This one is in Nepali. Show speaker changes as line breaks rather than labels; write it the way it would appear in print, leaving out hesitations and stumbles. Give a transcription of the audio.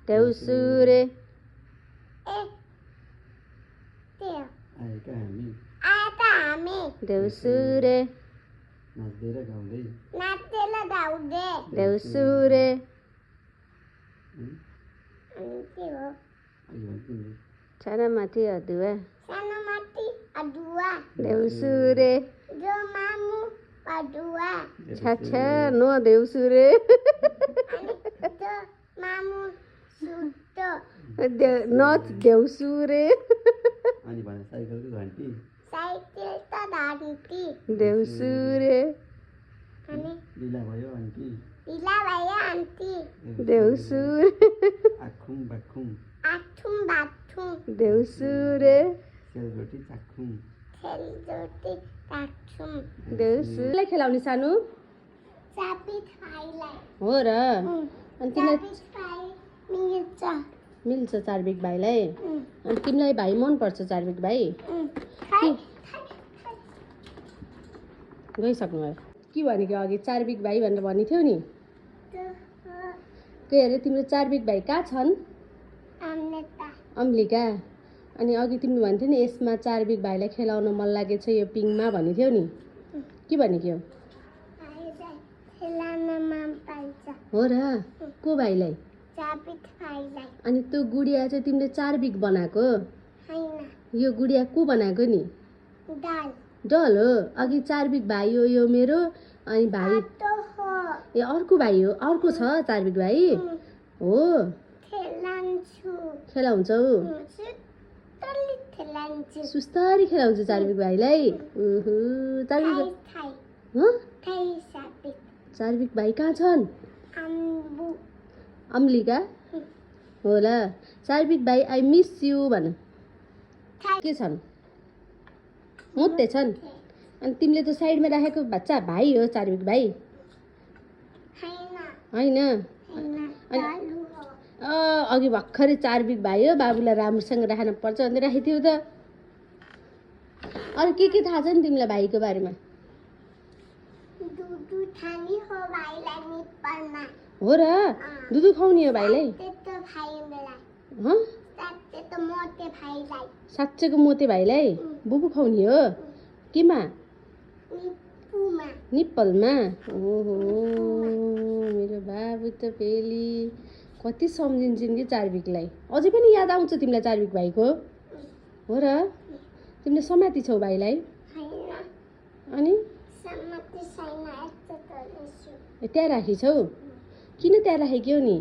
देउसुरे
आएका हामी
देउसुरे
नाच्दै र गाउँदै
देउसुरे छानामाथि अदुवा देउसुरे छाछा नो देउसुरे नच देउसुरे
अनि भने साइकलको घन्टी
देउसुरे
लीला भयो आन्टी
देउसुरे
आखुङ बाखुङ
देउसुरे
सेलरोटी चाखुङ
देउसुरेलाई खेलाउने सानो हो र अनि तिमीलाई मिल्छ चार्विक भाइलाई अनि तिमीलाई भाइ मनपर्छ चार्विक भाइ गइसक्नु भयो के भनेको अघि चार्विक भाइ भनेर भनेको थियौ नि के अरे तिम्रो चार्विक भाइ कहाँ छन् अम्लिका अनि अघि तिमीले भन्थ्यौ नि यसमा चार्विक भाइलाई खेलाउन मन लागेको छ यो पिङमा भनेको थियौ नि के भनेको हो र को भाइलाई अनि त्यो गुडिया चाहिँ तिमीले चार्विक बनाएको यो गुडिया को बनाएको नि डल हो अघि चार्विक भाइ हो यो मेरो अनि भाइ ए अर्को भाइ हो अर्को छ चार्विक भाइ हो खेलाउँछौ सुस्तरी खेलाउँछु चार्विक भाइलाई चार्विक भाइ कहाँ छन् अम्लिका होला चार्विक भाइ आई मिस यु भन के छन् मुत्ते छन् अनि तिमीले त साइडमा राखेको बच्चा भाइ हो चार्विक भाइ होइन अघि भर्खरै चार्विक भाइ हो बाबुलाई राम्रोसँग राख्न पर्छ भन्दै राखेको थियौ त अरू के थाहा छ नि तिमीलाई भाइको बारेमा हो र दुधु खुवाउने हो भाइलाई साँच्चैको मोते भाइलाई बुबु खुवाउने हो केमा निप्पलमा ओहो मेरो बाबु त फेरि कति सम्झिन्छन् कि चार्विकलाई अझै पनि याद आउँछ तिमीलाई चार्विक भाइको हो र तिमीले समाति छौ भाइलाई अनि त्यहाँ राखेछौ किन त्यहाँ राखेको नि